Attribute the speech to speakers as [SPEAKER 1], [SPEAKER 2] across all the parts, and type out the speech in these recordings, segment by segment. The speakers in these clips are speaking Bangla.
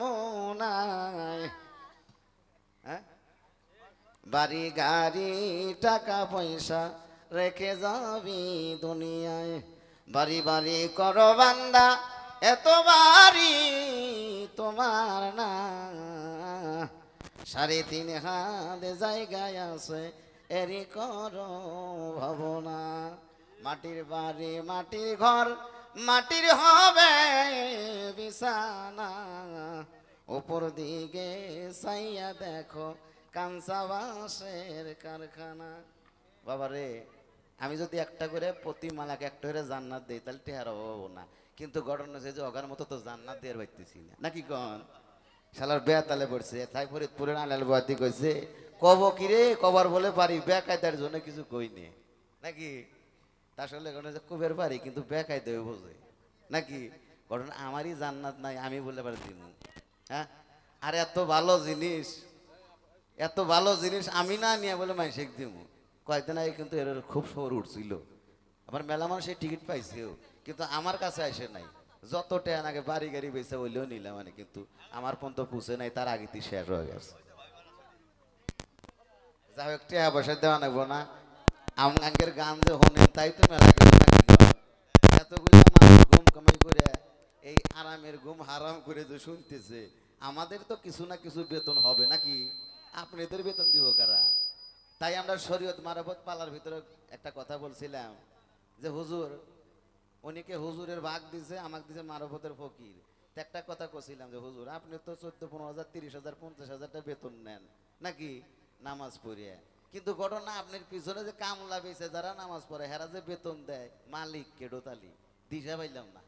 [SPEAKER 1] মোনায় বাড়ি গাড়ি টাকা পয়সা রেখে যাবি দুনিয়ায়। বাড়ি বাড়ি করো বান্দা এত বাড়ি তোমার না, 3.5 হাত জায়গায় আছে এরি করো ভাবনা। মাটির বাড়ি মাটির ঘর মাটির হবে বিছানা, উপর দিকে চাইয়া দেখো কাঁচা বাঁশের কারখানা। বাবারে আমি যদি একটা করে প্রতি মালাকে একটা করে জান্নাত দেই তাহলে টেহার হবো না, কিন্তু ঘটনা হচ্ছে যে অগার মতো তো জান্নাত দিয়ে পাইতেছি না, নাকি কন? শালার বেতালে পড়ছে, তাই ফরিদপুরের আলাল বাতি কইছে কব কি রে, কবার বলে পারি বেকায়দার জন্য কিছু কই নে, নাকি? আসলে কুবের পারি কিন্তু বেকায়দা বোঝে, নাকি? ঘটনা আমারই জান্নাত নাই, আমি বলে পারি দিব। হ্যাঁ, আর এত ভালো জিনিস, এত ভালো জিনিস আমি না নিয়ে বলে মাইশেক দিব। কয়েকদিন আগে কিন্তু এর খুব শহর উঠছিল, আমার মেলা মানুষের টিকিট পাইছেও, কিন্তু আমার কাছে আসে নাই। যত টাইম আগে বাড়ি গাড়ি বেঁচে বললেও নিলাম মানে, কিন্তু আমার পর্যন্ত পুষে নাই, তার আগে শেষ হয়ে গেছে। যাই হোক, টাকা পয়সা দেওয়া লাগবো না। আমগাঙ্গের গান যে হনেন তাই তো মেলা গেল, নাকি? এতগুলো মানুষ ঘুম কামাই করে এই আরামের ঘুম হারাম করে যে শুনতেছে, আমাদের তো কিছু না কিছু বেতন হবে, নাকি? আপনাদের বেতন দিব কারা? তাই আমরা শরীয়ত মারফত পালার ভিতরে একটা কথা বলছিলাম যে হুজুর, উনিকে হুজুরের ভাগ দিছে, আমাকে দিছে মারফতের ফকির। একটা কথা কছিলাম যে হুজুর আপনি তো 14-15,000 30,000 50,000 বেতন নেন, নাকি? নামাজ পড়িয়া, কিন্তু ঘটনা আপনার পিছনে যে কামলা বেছে যারা নামাজ পড়ে হেরা যে বেতন দেয় মালিক কেডোতালি দিশা পাইলাম না।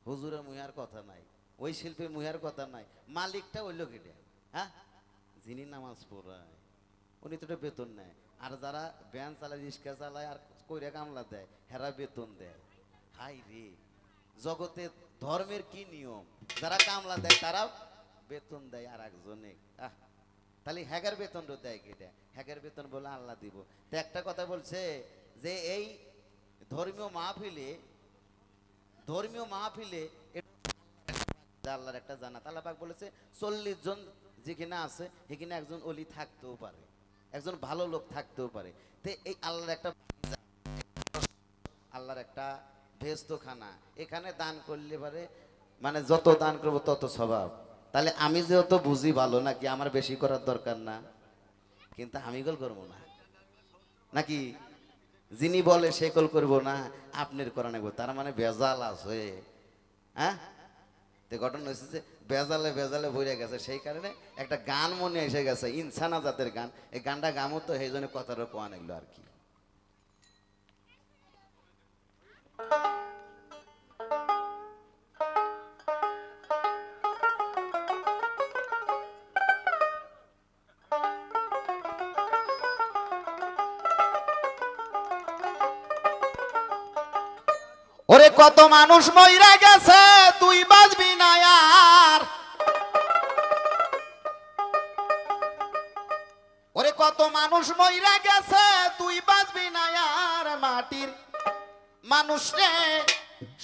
[SPEAKER 1] হুজুরের মুহার কথা নাই, ওই শিল্পীর মুহার কথা নাই, মালিকটা ওই লোক এটা। হ্যাঁ, যিনি নামাজ পড়ায় উনি তো বেতন নেয়, আর যারা ভ্যান চালায় রিক্সা চালায় আর কইরা কামলা দেয় হেরা বেতন দেয়। হাই রে, জগতে ধর্মের কি নিয়ম! যারা কামলা দেয় তারাও বেতন দেয় আর একজনে। তাহলে হ্যাগার বেতন দেয় কেটে, হ্যাগার বেতন বলে আল্লাহ দিব। তো একটা কথা বলছে যে এই ধর্মীয় মাহফিলে আল্লাহর একটা জান্নাত। আল্লাহ পাক বলেছে 40 জন যেখানে আছে সেখানে একজন ওলি থাকতেও পারে, একজন ভালো লোক থাকতেও পারে। তো এই আল্লাহর একটা বেহেশতখানা, এখানে দান করলে পারে মানে যত দান করবো তত স্বভাব। তাহলে আমি যেহেতু বুঝি ভালো, নাকি আমার বেশি করার দরকার না, কিন্তু আমি গোল করবো না, নাকি? যিনি বলে সে গোল করবো না, আপনার করা নেবো, তার মানে বেজাল আছে। হ্যাঁ, তো ঘটনা হয়েছে যে বেজালে বেজালে ভরে গেছে, সেই কারণে একটা গান মনে এসে গেছে, ইনসানা জাতের গান। এই গানটা গামো তো সেই জন্য কথাটা কোয়া নিল আর কি। ওরে কত মানুষ মইরা গেছে তুই বাঁচবি না আর, ওরে কত মানুষ মইরা গেছে তুই বাঁচবি না আর, মাটির মানুষ রে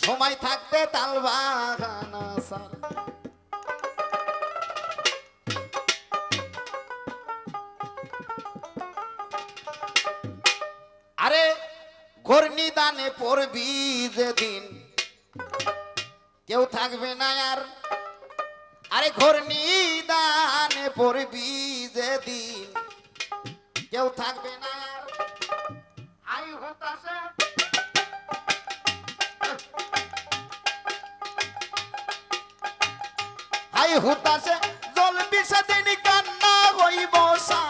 [SPEAKER 1] সময় থাকতে তাল বাগানা সার। আরে ঘূর্ণিদানে পড়বি যেদিন কেউ থাকবে না আর, আরে ঘূর্ণিদানে পড়বি যেদিন কেউ থাকবে না আর। আই হতাশে আই হতাশে জ্বলবি সেদিন কান্না হইব সা,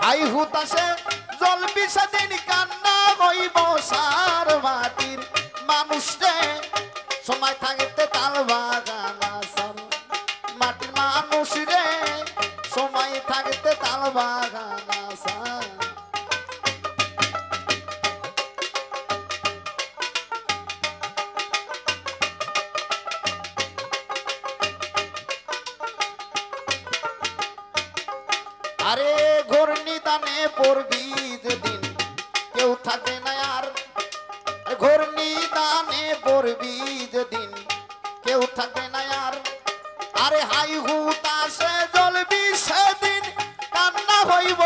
[SPEAKER 1] আই হুতাশে জ্বলবি সেদিন কান্না হইব সার। মাটির মানুষ রে সময় থাকতে তাল বাগানা সার, মাটির মানুষ রে সময় থাকতে তাল বাগানা সার। আরে ঘূর্ণিদানে পড়বি যেদিন কেউ থাকে না আর, ঘূর্ণি দানে পড়বি যেদিন কেউ থাকে না আর আরে হাই হুতাশে জ্বলবি সেদিন কান্না হইব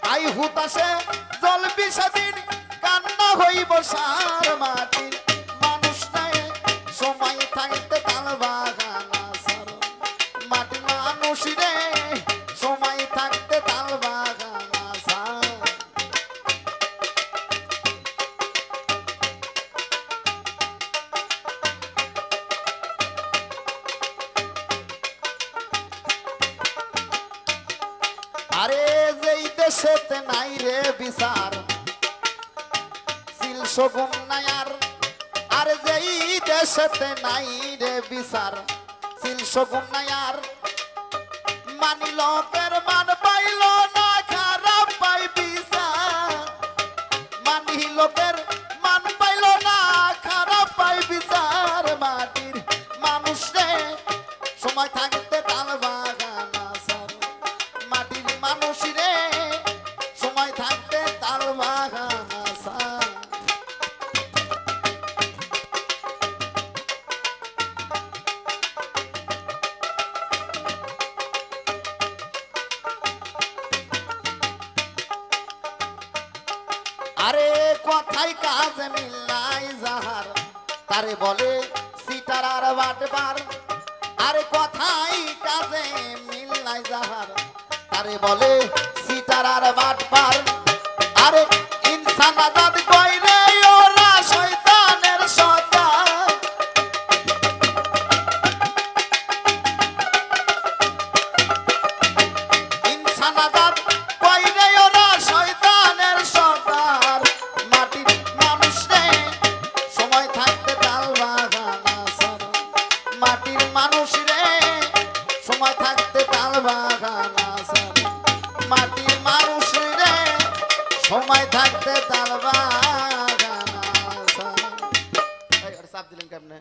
[SPEAKER 1] হাই হুতাশে জ্বলবি সেদিন কান্না হইব সার মাটির মানুষ নাই সময় থাকতে তাল বাগানা সার মাটি মানুষ রে সময় থাকতে তাল বাগানা সার আরে যেই দেশেতে নাই রে বিচার সিল শগুন নাই আর আরে যেই দেশেতে নাই রে বিচার সিল শগুন নাই আর মানি লোকের মান পাইল না খারাপ পাই বিচার মানি লোকের মান পাইল না খারাপ পাই বিচার মাটির মানুষ রে সময় থাকতে তাল বাগানা সার মাটির মানুষ রে সময় থাকতে তাল বাগানা সার আরে কথাই কাজে মিল নাই যাহার তারে বলে সিটার আর বাটবার আরে কথাই কাজে মিল নাই যাহার তারে বলে সিটার আর বাটবার আরে ইনসান আজাদ কই রে ওরা শয়তানের সর্দার ইনসান আজাদ কই রে ওরা শয়তানের সর্দার মাটির মানুষ রে সময় থাকতে তাল বাগানা সার মাটির মানুষ রে সময় থাকতে তাল বাগানা সার মাটির মানুষ রে সময় থাকতে তাল বাগানা সার। এই, আর চাপ দিলেন কেমনে?